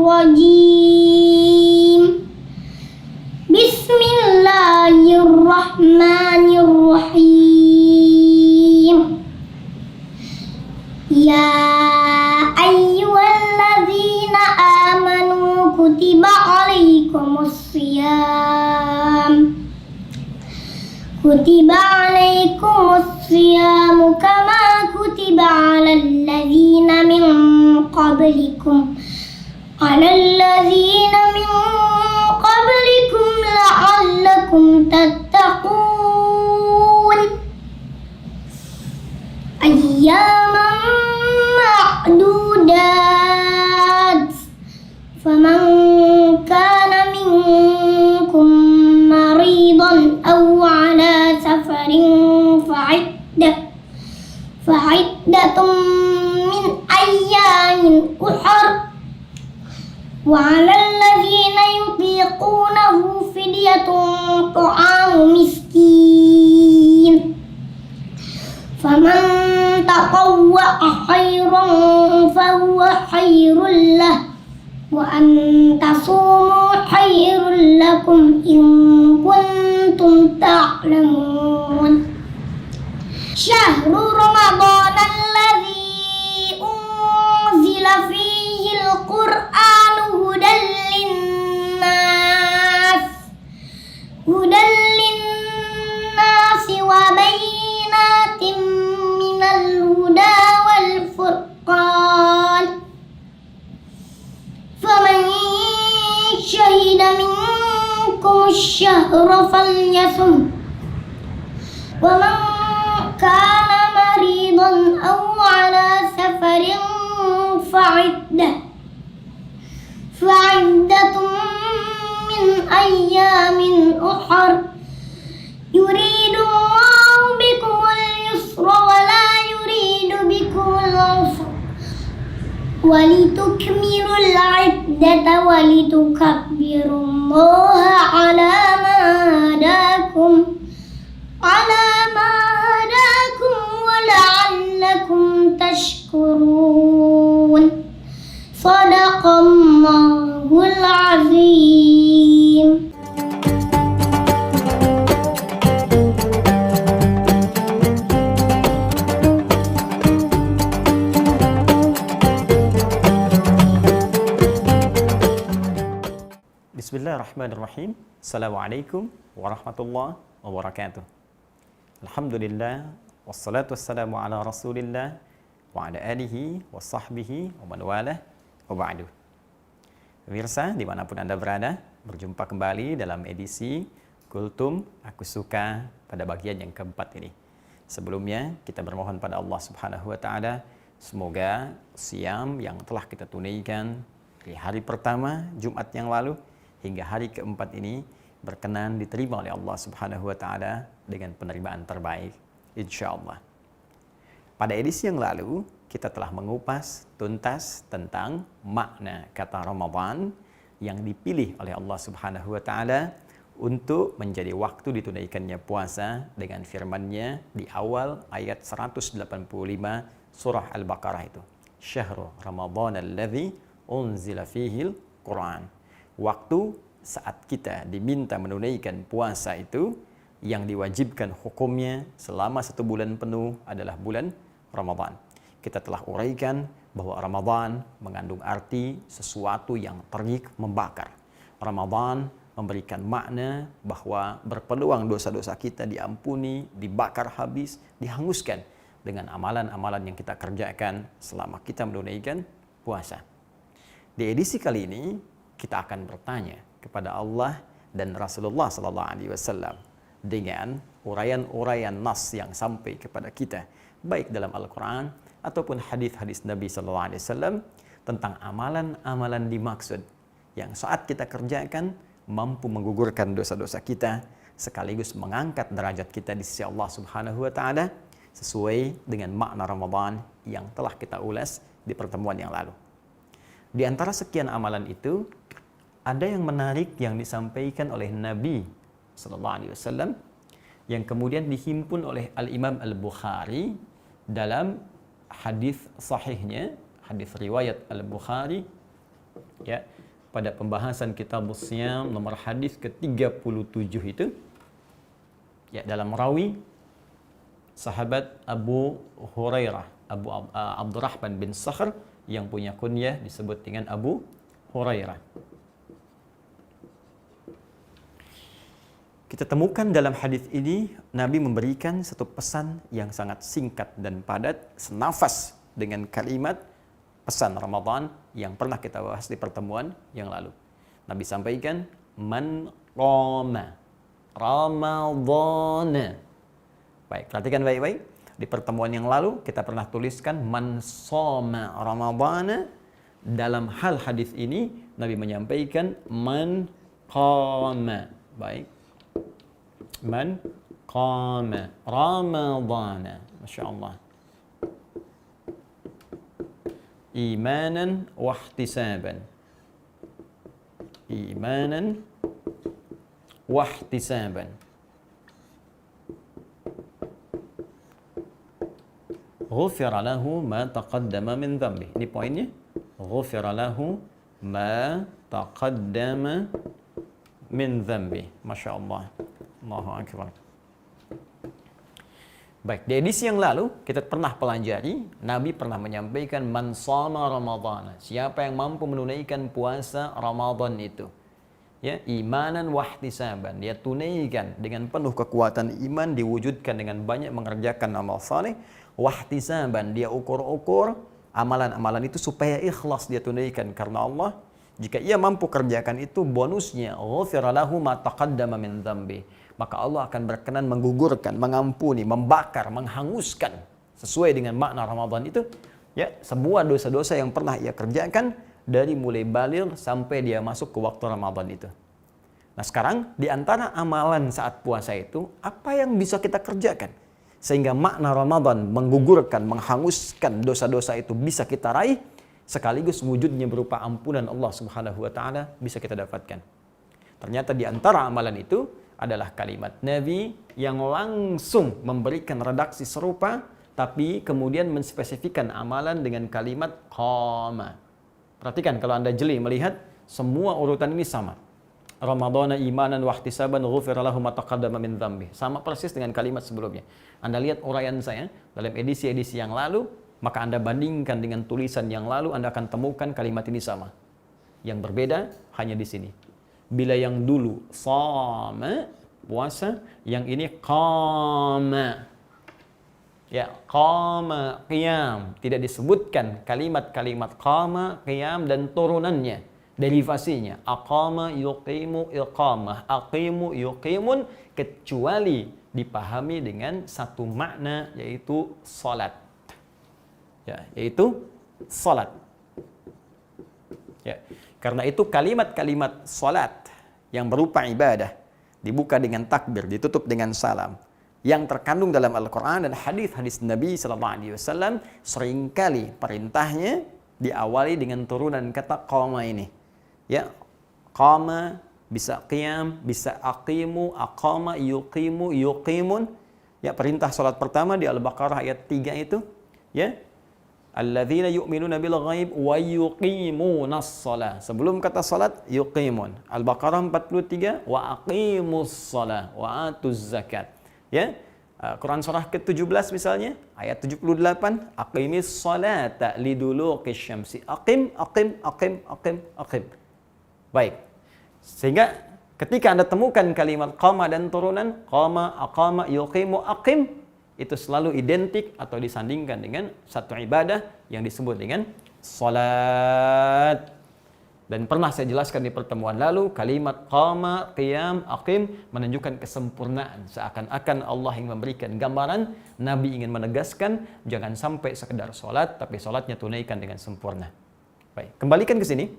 الرجيم بسم الله الرحمن الرحيم يا أيها الذين آمنوا كتب عليكم الصيام كما كتب على الذين من قبلكم لعلكم تتقون أياما معدودات فمن كان منكم مريضا أو على سفر فعدة من أيام أخر وعلى الذين يطيقونه فدية طعام مسكين فمن تطوع خيرا فهو خير له وأن تصوموا خير لكم إن كنتم تعلمون شهر رمضان الذي أنزل فيه القرآن هدى للناس وبينات من الهدى والفرقان فمن شهد منكم الشهر فليصم ومن كان مريضا أو على سفر فعدة من أيام أخر يريد الله بكم اليسر ولا يريد بكم العسر ولتكملوا العدة ولتكبروا الله على ما هداكم ولعلكم تشكرون صدق الله العظيم. Bismillahirrahmanirrahim. Assalamualaikum warahmatullahi wabarakatuh. Alhamdulillah wassalatu wassalamu ala Rasulillah wa ala alihi wa sahbihi wa man walah wa ba'du. Pemirsa dimanapun Anda berada, berjumpa kembali dalam edisi Kultum Aku Suka pada bagian yang keempat ini. Sebelumnya kita bermohon pada Allah Subhanahu wa taala semoga siam yang telah kita tunaikan di hari pertama Jumat yang lalu hingga hari keempat ini berkenan diterima oleh Allah Subhanahu wa taala dengan penerimaan terbaik insyaallah. Pada edisi yang lalu kita telah mengupas tuntas tentang makna kata Ramadan yang dipilih oleh Allah Subhanahu wa taala untuk menjadi waktu ditunaikannya puasa dengan firman-Nya di awal ayat 185 surah Al-Baqarah itu. Syahrul Ramadan alladzi unzila fihil Quran. Waktu saat kita diminta menunaikan puasa itu yang diwajibkan hukumnya selama 1 bulan penuh adalah bulan Ramadan. Kita telah uraikan bahwa Ramadan mengandung arti sesuatu yang terik membakar. Ramadan memberikan makna bahwa berpeluang dosa-dosa kita diampuni, dibakar habis, dihanguskan dengan amalan-amalan yang kita kerjakan selama kita menunaikan puasa. Di edisi kali ini kita akan bertanya kepada Allah dan Rasulullah SAW dengan uraian-uraian nas yang sampai kepada kita baik dalam Al-Quran ataupun hadis-hadis Nabi SAW tentang amalan-amalan dimaksud yang saat kita kerjakan mampu menggugurkan dosa-dosa kita sekaligus mengangkat derajat kita di sisi Allah Subhanahu wa taala sesuai dengan makna Ramadan yang telah kita ulas di pertemuan yang lalu. Di antara sekian amalan itu ada yang menarik yang disampaikan oleh Nabi SAW yang kemudian dihimpun oleh Al-Imam Al-Bukhari dalam hadis sahihnya, hadis riwayat Al-Bukhari ya, pada pembahasan kitab Shiyam nomor hadis ke-37 itu, ya, dalam rawi sahabat Abu Hurairah, Abdurrahman bin Sakhr yang punya kunyah disebut dengan Abu Hurairah. Kita temukan dalam hadis ini Nabi memberikan satu pesan yang sangat singkat dan padat, senafas dengan kalimat pesan Ramadan yang pernah kita bahas di pertemuan yang lalu. Nabi sampaikan, man qama Ramadhana. Baik, perhatikan baik-baik. Di pertemuan yang lalu kita pernah tuliskan man shoma Ramadhana. Dalam hal hadis ini Nabi menyampaikan man qama. Baik. Man qama Ramadhana. Masya Allah. Imanan wahtisaban. Imanan wahtisaban. Ghufira lahu ma taqaddama min dhanbi. Ini poinnya. Ghufira lahu ma taqaddama min dhanbi. Masya Allah. Allahu Akbar. Baik, di edisi yang lalu kita pernah pelajari, Nabi pernah menyampaikan man shoma Ramadhana. Siapa yang mampu menunaikan puasa Ramadan itu, ya, imanan wahtisaban, dia tunaikan dengan penuh kekuatan iman, diwujudkan dengan banyak mengerjakan amal saleh, wahtisaban, dia ukur-ukur amalan-amalan itu supaya ikhlas dia tunaikan karena Allah. Jika ia mampu kerjakan itu, bonusnya ghufira lahu ma taqaddama min dhanbi. Maka Allah akan berkenan menggugurkan, mengampuni, membakar, menghanguskan sesuai dengan makna Ramadan itu, ya, semua dosa-dosa yang pernah ia kerjakan dari mulai baligh sampai dia masuk ke waktu Ramadan itu. Nah, sekarang di antara amalan saat puasa itu, apa yang bisa kita kerjakan sehingga makna Ramadan menggugurkan, menghanguskan dosa-dosa itu bisa kita raih, sekaligus wujudnya berupa ampunan Allah Subhanahu wa taala bisa kita dapatkan. Ternyata di antara amalan itu adalah kalimat Nabi yang langsung memberikan redaksi serupa, tapi kemudian menspesifikkan amalan dengan kalimat qama. Perhatikan kalau Anda jeli melihat semua urutan ini sama. Ramadhana imanan wahtisaban ghufira lahu ma taqaddama min dhanbi. Sama persis dengan kalimat sebelumnya. Anda lihat uraian saya dalam edisi-edisi yang lalu, maka Anda bandingkan dengan tulisan yang lalu, Anda akan temukan kalimat ini sama. Yang berbeda hanya di sini. Bila yang dulu shoma, puasa, yang ini qama. Ya, qama, qiyam. Tidak disebutkan kalimat-kalimat qama, qiyam dan turunannya, derivasinya. Aqama, yuqimu, iqamah. Aqimu, yuqimun, kecuali dipahami dengan satu makna, yaitu salat. Ya, yaitu salat. Ya. Karena itu kalimat-kalimat salat yang berupa ibadah dibuka dengan takbir, ditutup dengan salam, yang terkandung dalam Al-Quran dan hadis-hadis Nabi SAW, seringkali perintahnya diawali dengan turunan kata qama ini. Ya, qama bisa qiyam, bisa aqimu, aqama, yuqimu, yuqimun. Ya, perintah salat pertama di Al-Baqarah ayat 3 itu, ya, alladzina yu'minuna bil ghaib wa yuqimunas shalah. Sebelum kata salat yuqimun. Al-Baqarah 43 wa aqimus shalah wa atuz zakat. Ya. Quran surah ke-17 misalnya ayat 78 aqimis salata liduluqis syamsi. Aqim. Baik. Sehingga ketika Anda temukan kalimat qama dan turunan qama, aqama, yuqimu, aqim, itu selalu identik atau disandingkan dengan satu ibadah yang disebut dengan salat. Dan pernah saya jelaskan di pertemuan lalu, kalimat qama, qiyam, aqim menunjukkan kesempurnaan. Seakan-akan Allah yang memberikan gambaran, Nabi ingin menegaskan jangan sampai sekedar salat, tapi salatnya tunaikan dengan sempurna. Baik, kembalikan ke sini.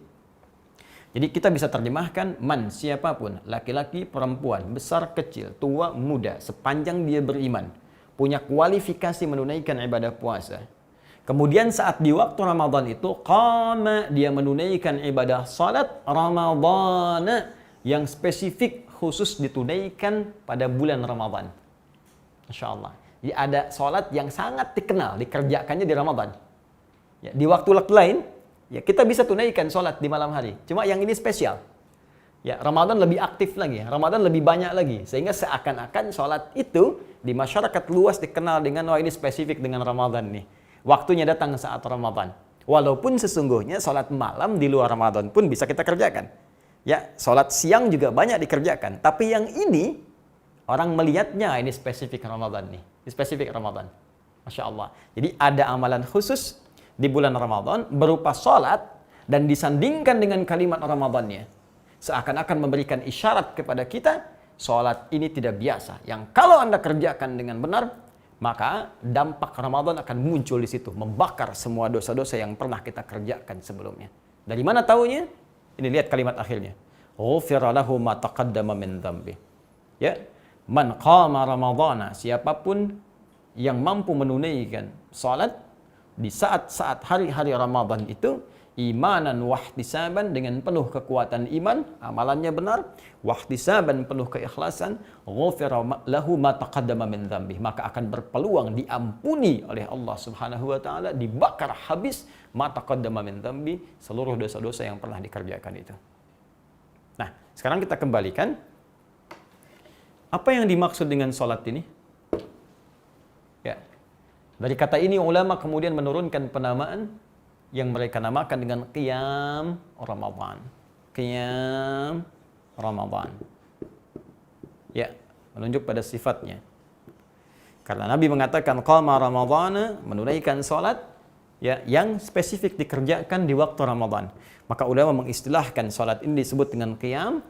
Jadi kita bisa terjemahkan man, siapapun, laki-laki, perempuan, besar, kecil, tua, muda, sepanjang dia beriman, punya kualifikasi menunaikan ibadah puasa. Kemudian saat di waktu Ramadan itu, qama, dia menunaikan ibadah salat Ramadan yang spesifik khusus ditunaikan pada bulan Ramadan. Masya Allah. Jadi ada salat yang sangat dikenal, dikerjakannya di Ramadan. Ya, di waktu lain, Ya, kita bisa tunaikan sholat di malam hari. Cuma yang ini spesial. Ya, Ramadan lebih aktif lagi, Ramadan lebih banyak lagi. Sehingga seakan-akan sholat itu di masyarakat luas dikenal dengan, wah ini spesifik dengan Ramadan nih. Waktunya datang saat Ramadan. Walaupun sesungguhnya sholat malam di luar Ramadan pun bisa kita kerjakan. Ya, sholat siang juga banyak dikerjakan. Tapi yang ini, orang melihatnya ini spesifik Ramadan nih. Ini spesifik Ramadan. Masya Allah. Jadi ada amalan khusus di bulan Ramadan berupa sholat dan disandingkan dengan kalimat Ramadannya. Seakan-akan memberikan isyarat kepada kita, sholat ini tidak biasa. Yang kalau Anda kerjakan dengan benar, maka dampak Ramadan akan muncul di situ. Membakar semua dosa-dosa yang pernah kita kerjakan sebelumnya. Dari mana taunya? Ini lihat kalimat akhirnya. Ghufira lahu ma taqaddama min dzambi. Ya, man qama ramadhana, siapapun yang mampu menunaikan salat di saat-saat hari-hari Ramadan itu, imanan wahtisaban, dengan penuh kekuatan iman, amalannya benar, wahtisaban penuh keikhlasan, ghufira lahu ma taqaddama min dzambi, maka akan berpeluang diampuni oleh Allah Subhanahu wa taala, dibakar habis ma taqaddama min dzambi, seluruh dosa-dosa yang pernah dikerjakan itu. Nah, sekarang kita kembalikan apa yang dimaksud dengan salat ini? Ya. Dari kata ini ulama kemudian menurunkan penamaan yang mereka namakan dengan qiyam Ramadan. Qiyam Ramadan. Ya, menunjuk pada sifatnya. Karena Nabi mengatakan qama Ramadhana, menunaikan salat ya yang spesifik dikerjakan di waktu Ramadan. Maka ulama mengistilahkan salat ini disebut dengan qiyam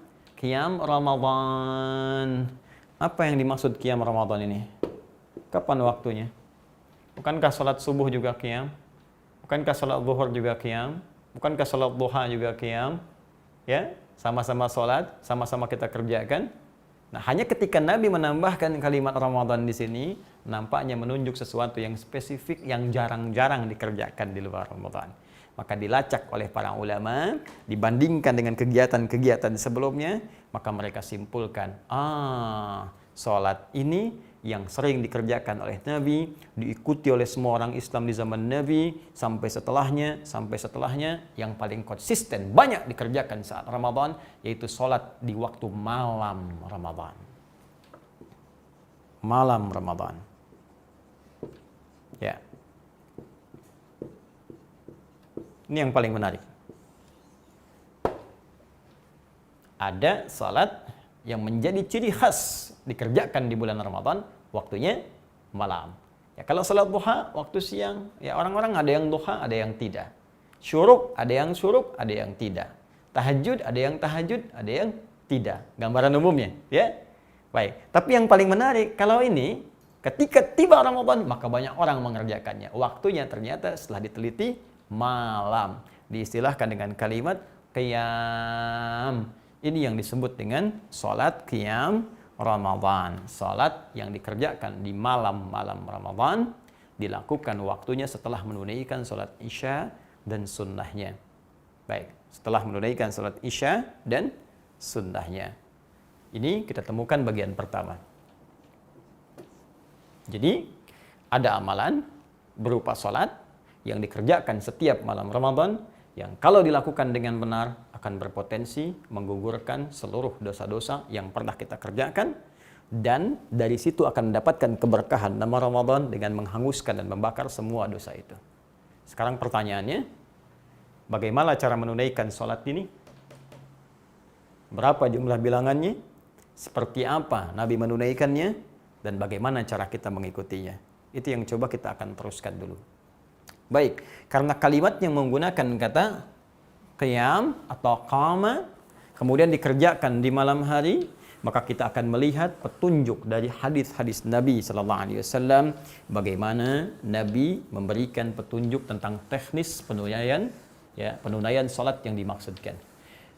Ramadan. Apa yang dimaksud qiyam Ramadan ini? Kapan waktunya? Bukankah salat subuh juga qiyam? Bukankah salat zuhur juga qiyam? Bukankah salat duha juga qiyam? Ya, sama-sama salat, sama-sama kita kerjakan. Nah, hanya ketika Nabi menambahkan kalimat Ramadan di sini, nampaknya menunjuk sesuatu yang spesifik yang jarang-jarang dikerjakan di luar Ramadan. Maka dilacak oleh para ulama, dibandingkan dengan kegiatan-kegiatan sebelumnya, maka mereka simpulkan, salat ini yang sering dikerjakan oleh Nabi, diikuti oleh semua orang Islam di zaman Nabi, sampai setelahnya, yang paling konsisten banyak dikerjakan saat Ramadan, yaitu sholat di waktu malam Ramadan. Malam Ramadan. Ya. Ini yang paling menarik. Ada salat yang menjadi ciri khas dikerjakan di bulan Ramadan, waktunya malam. Ya, kalau salat duha waktu siang, ya orang-orang ada yang duha, ada yang tidak. Syuruk, ada yang syuruk, ada yang tidak. Tahajud, ada yang tahajud, ada yang tidak. Gambaran umumnya, ya. Baik, tapi yang paling menarik, kalau ini ketika tiba Ramadan, maka banyak orang mengerjakannya. Waktunya ternyata setelah diteliti malam. Diistilahkan dengan kalimat qiyam. Ini yang disebut dengan salat qiyam Ramadan. Salat yang dikerjakan di malam-malam Ramadan, dilakukan waktunya setelah menunaikan salat Isya dan sunnahnya. Baik, setelah menunaikan salat Isya dan sunnahnya. Ini kita temukan bagian pertama. Jadi, ada amalan berupa salat yang dikerjakan setiap malam Ramadan, yang kalau dilakukan dengan benar akan berpotensi menggugurkan seluruh dosa-dosa yang pernah kita kerjakan, dan dari situ akan mendapatkan keberkahan nama Ramadan dengan menghanguskan dan membakar semua dosa itu. Sekarang pertanyaannya, bagaimana cara menunaikan sholat ini? Berapa jumlah bilangannya? Seperti apa Nabi menunaikannya? Dan bagaimana cara kita mengikutinya? Itu yang coba kita akan teruskan dulu. Baik, karena kalimat yang menggunakan kata qiyam atau qama kemudian dikerjakan di malam hari, maka kita akan melihat petunjuk dari hadis-hadis Nabi sallallahu alaihi wasallam, bagaimana Nabi memberikan petunjuk tentang teknis penunaian salat yang dimaksudkan.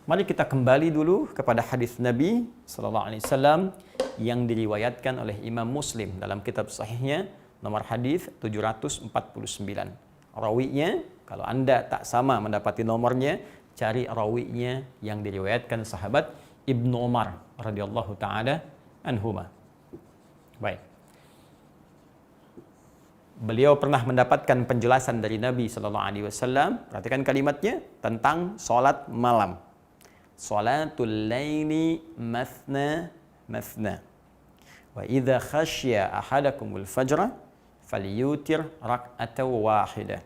Mari kita kembali dulu kepada hadis Nabi sallallahu alaihi wasallam yang diriwayatkan oleh Imam Muslim dalam kitab sahihnya nomor hadis 749. Rawinya, kalau Anda tak sama mendapati nomornya, cari rawinya yang diriwayatkan sahabat Ibnu Umar radhiyallahu taala anhuma. Baik. beliau pernah mendapatkan penjelasan dari Nabi sallallahu alaihi wasallam. Perhatikan kalimatnya tentang salat malam. Salatul laili mathna mathna. Wa idza khasya ahadakumul fajra falyutir rak'atan wahidah.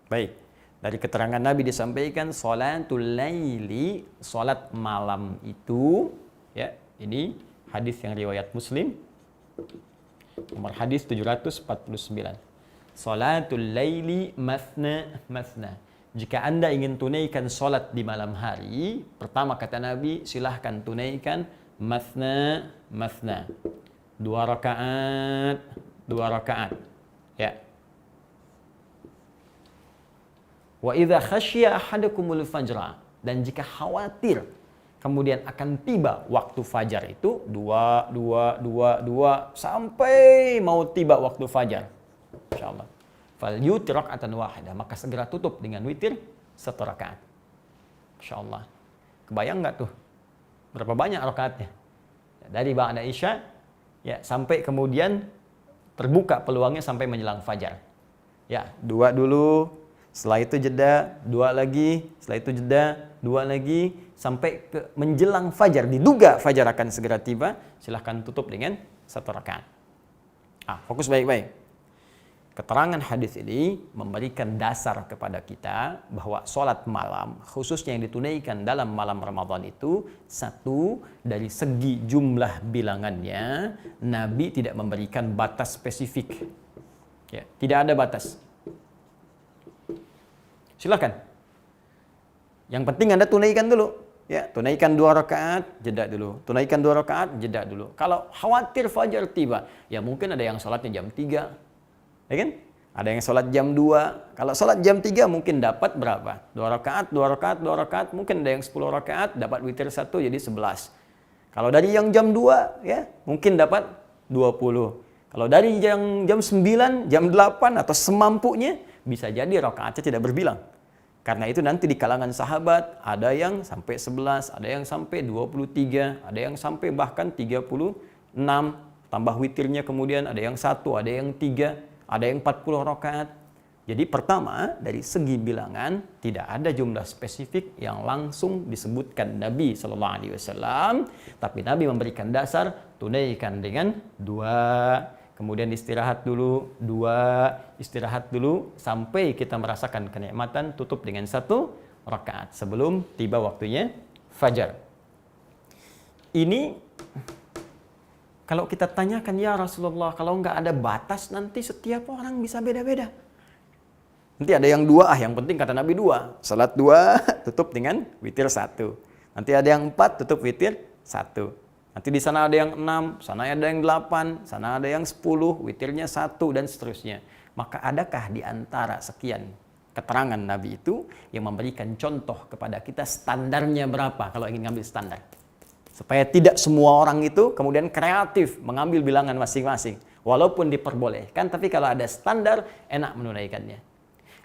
Baik, dari keterangan Nabi disampaikan salatul laili, salat malam itu, ya, ini hadis yang riwayat Muslim, nomor hadis 749. Salatul laili mathna mathna. Jika Anda ingin tunaikan salat di malam hari, pertama kata Nabi, silahkan tunaikan mathna mathna. 2 rakaat, 2 rakaat. Ya. Wa idza khasya ahadakumul fajra, dan jika khawatir kemudian akan tiba waktu fajar itu 2 sampai mau tiba waktu fajar. Insyaallah. Fal yutir rak'atan wahidah, maka segera tutup dengan witir 1 rakaat. Insyaallah. Kebayang enggak tuh berapa banyak rakaatnya? Dari ba'da Isya ya sampai kemudian terbuka peluangnya sampai menjelang fajar. Ya, 2 dulu, setelah itu jeda, 2 lagi, setelah itu jeda, 2 lagi, sampai ke menjelang fajar, diduga fajar akan segera tiba, silahkan tutup dengan 1 rakaat. Fokus baik-baik. Keterangan hadis ini memberikan dasar kepada kita bahwa sholat malam, khususnya yang ditunaikan dalam malam Ramadan itu, satu, dari segi jumlah bilangannya, Nabi tidak memberikan batas spesifik. Ya, tidak ada batas. Silakan. Yang penting Anda tunaikan dulu. Ya, tunaikan 2 rakaat, jeda dulu. Tunaikan 2 rakaat, jeda dulu. Kalau khawatir fajar tiba, ya mungkin ada yang sholatnya jam 3. Ya kan? Ada yang sholat jam 2. Kalau sholat jam 3 mungkin dapat berapa? 2 rakaat, 2 rakaat, 2 rakaat. Mungkin ada yang 10 rakaat, dapat witir 1 jadi 11. Kalau dari yang jam 2, ya mungkin dapat 20. Kalau dari jam 9, jam 8 atau semampunya, bisa jadi rakaatnya tidak berbilang. Karena itu nanti di kalangan sahabat ada yang sampai 11, ada yang sampai 23, ada yang sampai bahkan 36, tambah witirnya kemudian ada yang 1, ada yang 3, ada yang 40 rakaat. Jadi pertama, dari segi bilangan tidak ada jumlah spesifik yang langsung disebutkan Nabi sallallahu alaihi wasallam, tapi Nabi memberikan dasar tunaikan dengan 2, kemudian istirahat dulu, 2, istirahat dulu sampai kita merasakan kenikmatan, tutup dengan 1 rakaat sebelum tiba waktunya fajar. Ini kalau kita tanyakan, ya Rasulullah, kalau nggak ada batas nanti setiap orang bisa beda-beda. Nanti ada yang 2, yang penting kata Nabi 2. Salat 2, tutup dengan witir 1. Nanti ada yang 4, tutup witir 1. Nanti di sana ada yang 6, sana ada yang 8, sana ada yang 10, witirnya 1, dan seterusnya. Maka adakah di antara sekian keterangan Nabi itu yang memberikan contoh kepada kita standarnya berapa kalau ingin ngambil standar? Supaya tidak semua orang itu kemudian kreatif mengambil bilangan masing-masing. Walaupun diperbolehkan, tapi kalau ada standar, enak menunaikannya.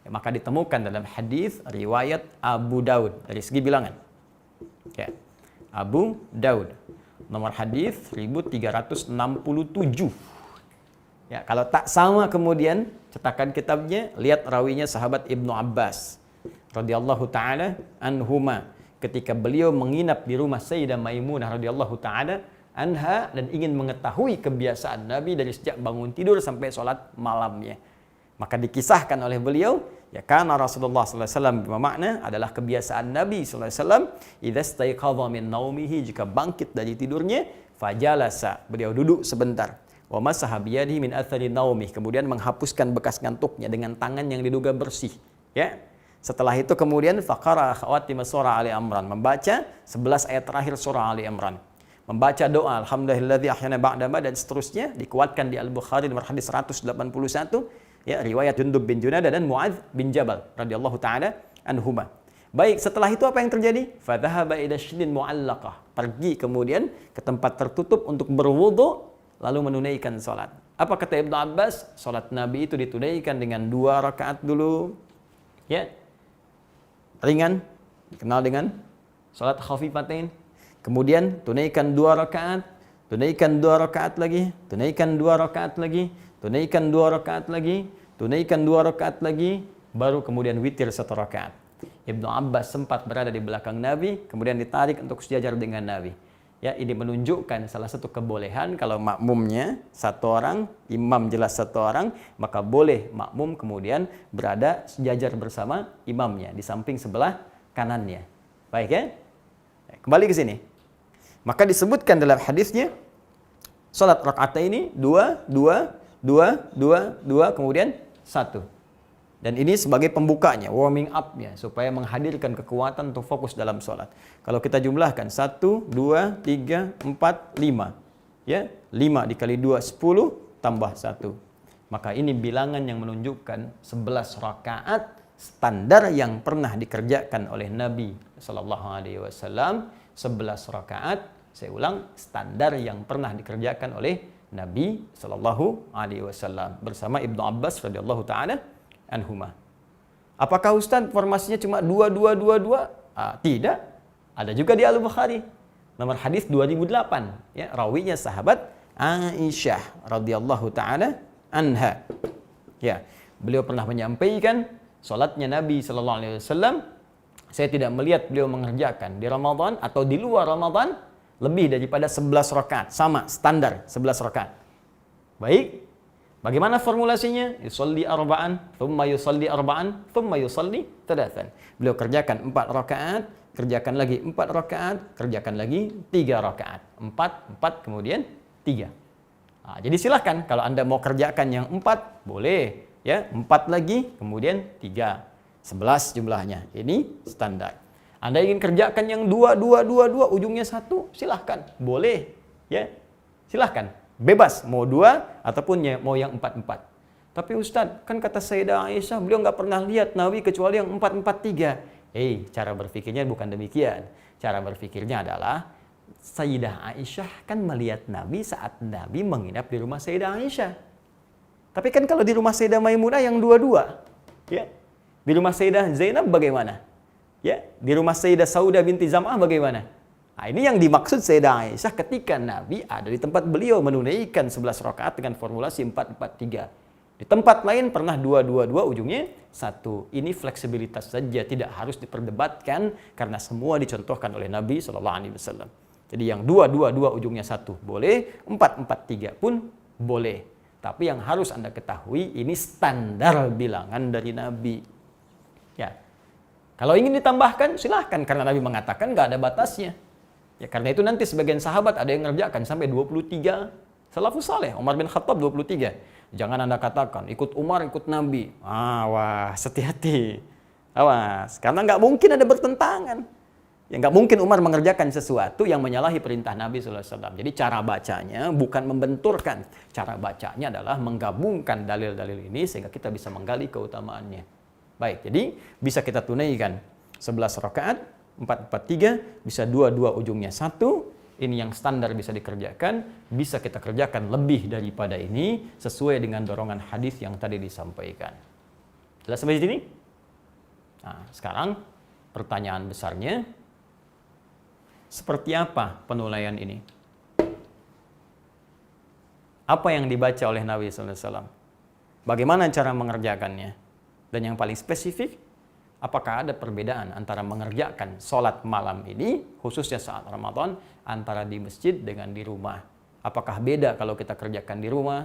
Ya, maka ditemukan dalam hadis riwayat Abu Daud dari segi bilangan. Ya, Abu Daud. Nomor hadis 1367. Ya, kalau tak sama kemudian cetakan kitabnya, lihat rawinya sahabat Ibnu Abbas radhiyallahu taala anhuma. Ketika beliau menginap di rumah Sayyidah Maimunah radhiyallahu taala anha dan ingin mengetahui kebiasaan Nabi dari sejak bangun tidur sampai sholat malamnya. Maka dikisahkan oleh beliau, ya karena Rasulullah sallallahu alaihi wasallam bermakna adalah kebiasaan Nabi sallallahu alaihi wasallam, idza staiqadha min naumihi, jika bangkit dari tidurnya, fajalasa, beliau duduk sebentar. Wa masaha biyadihi min athari naumih, kemudian menghapuskan bekas ngantuknya dengan tangan yang diduga bersih, ya. Setelah itu kemudian faqara khawatim surah Ali Imran, membaca 11 ayat terakhir surah Ali Imran. Membaca doa alhamdulillahilladzi ahyana ba'da ma, dan seterusnya, dikuatkan di Al-Bukhari nomor hadis 181, ya, riwayat Jundub bin Junadah dan Muadz bin Jabal radhiyallahu taala anhuma. Baik, setelah itu apa yang terjadi? Fa dhahaba ila shidin mu'allaqah, pergi kemudian ke tempat tertutup untuk berwudu lalu menunaikan salat. Apa kata Ibnu Abbas? Salat Nabi itu ditunaikan dengan 2 rakaat dulu. Ya. Ringan, dikenal dengan salat khafifatain. Kemudian tunaikan 2 rakaat, tunaikan 2 rakaat lagi, tunaikan 2 rakaat lagi, tunaikan 2 rakaat lagi, tunaikan 2 rakaat lagi, baru kemudian witir 1 rakaat. Ibnu Abbas sempat berada di belakang Nabi, kemudian ditarik untuk sejajar dengan Nabi. Ya, ini menunjukkan salah satu kebolehan kalau makmumnya 1 orang, imam jelas 1 orang, maka boleh makmum kemudian berada sejajar bersama imamnya di samping sebelah kanannya. Baik ya? Kembali ke sini. Maka disebutkan dalam hadisnya salat rakaat ini 2, 2, 2, 2, 2, kemudian 1. Dan ini sebagai pembukanya, warming up-nya, supaya menghadirkan kekuatan untuk fokus dalam sholat. Kalau kita jumlahkan 1, 2, 3, 4, 5. Ya, 5 dikali 2, 10, tambah 1. Maka ini bilangan yang menunjukkan 11 rakaat standar yang pernah dikerjakan oleh Nabi SAW. 11 rakaat, saya ulang, standar yang pernah dikerjakan oleh Nabi SAW bersama Ibnu Abbas radhiyallahu ta'ala anhuma. Apakah Ustaz formasinya cuma 2, 2, 2, 2? Tidak. Ada juga di Al-Bukhari. Nomor hadis 2008. Ya, rawinya sahabat Aisyah radhiyallahu ta'ala anha. Ya, beliau pernah menyampaikan salatnya Nabi SAW, saya tidak melihat beliau mengerjakan di Ramadan atau di luar Ramadan lebih daripada 11 rakaat. Sama, standar 11 rakaat. Baik. Bagaimana formulasinya? Yusalli arba'an, thumma yusalli arba'an, thumma yusalli thalathan. Beliau kerjakan 4 rakaat, kerjakan lagi 4 rakaat, kerjakan lagi 3 rakaat. 4, 4, kemudian 3. Jadi silahkan, kalau Anda mau kerjakan yang 4, boleh. Ya, 4 lagi, kemudian 3. 11 jumlahnya. Ini standar. Anda ingin kerjakan yang 2, 2, 2, 2, ujungnya 1, silahkan. Boleh. Ya, silahkan. Bebas, mau 2 ataupun mau yang 4, 4. Tapi Ustadz, kan kata Sayyidah Aisyah, beliau nggak pernah lihat Nabi kecuali yang 4, 4, 3. Cara berpikirnya bukan demikian. Cara berpikirnya adalah, Sayyidah Aisyah kan melihat Nabi saat Nabi menginap di rumah Sayyidah Aisyah. Tapi kan kalau di rumah Sayyidah Maimunah yang 2-2. Ya. Di rumah Sayyidah Zainab bagaimana? Ya. Di rumah Sayyidah Saudah binti Zam'ah bagaimana? Ini yang dimaksud Sayyidah Aisyah ketika Nabi ada di tempat beliau menunaikan 11 rakaat dengan formulasi 4-4-3. Di tempat lain pernah 2-2-2 ujungnya 1. Ini fleksibilitas saja, tidak harus diperdebatkan karena semua dicontohkan oleh Nabi SAW. Jadi yang 2-2-2 ujungnya 1 boleh, 4-4-3 pun boleh. Tapi yang harus Anda ketahui ini standar bilangan dari Nabi. Ya. Kalau ingin ditambahkan silahkan karena Nabi mengatakan nggak ada batasnya. Ya, karena itu nanti sebagian sahabat ada yang ngerjakan sampai 23 salafus saleh. Umar bin Khattab 23. Jangan Anda katakan ikut Umar, ikut Nabi. Wah, hati-hati. Awas, karena nggak mungkin ada bertentangan. Ya, nggak mungkin Umar mengerjakan sesuatu yang menyalahi perintah Nabi SAW. Jadi cara bacanya bukan membenturkan. Cara bacanya adalah menggabungkan dalil-dalil ini sehingga kita bisa menggali keutamaannya. Baik, jadi bisa kita tunaikan 11 rakaat, 4-4-3, bisa 2-2 ujungnya 1. Ini yang standar bisa dikerjakan. Bisa kita kerjakan lebih daripada ini sesuai dengan dorongan hadis yang tadi disampaikan. Jelas sampai sini? Nah, sekarang pertanyaan besarnya, seperti apa penulaian ini? Apa yang dibaca oleh Nabi SAW? Bagaimana cara mengerjakannya? Dan yang paling spesifik, apakah ada perbedaan antara mengerjakan sholat malam ini, khususnya saat Ramadan, antara di masjid dengan di rumah? Apakah beda kalau kita kerjakan di rumah?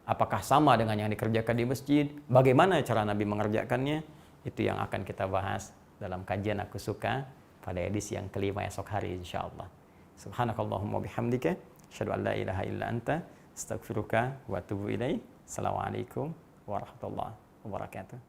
Apakah sama dengan yang dikerjakan di masjid? Bagaimana cara Nabi mengerjakannya? Itu yang akan kita bahas dalam kajian Aku Suka pada edisi yang kelima esok hari insyaallah. Subhanakallahumma bihamdika, asyhadu an la ilaha illa anta, astaghfiruka wa atubu ilaik. Assalamualaikum warahmatullahi wabarakatuh.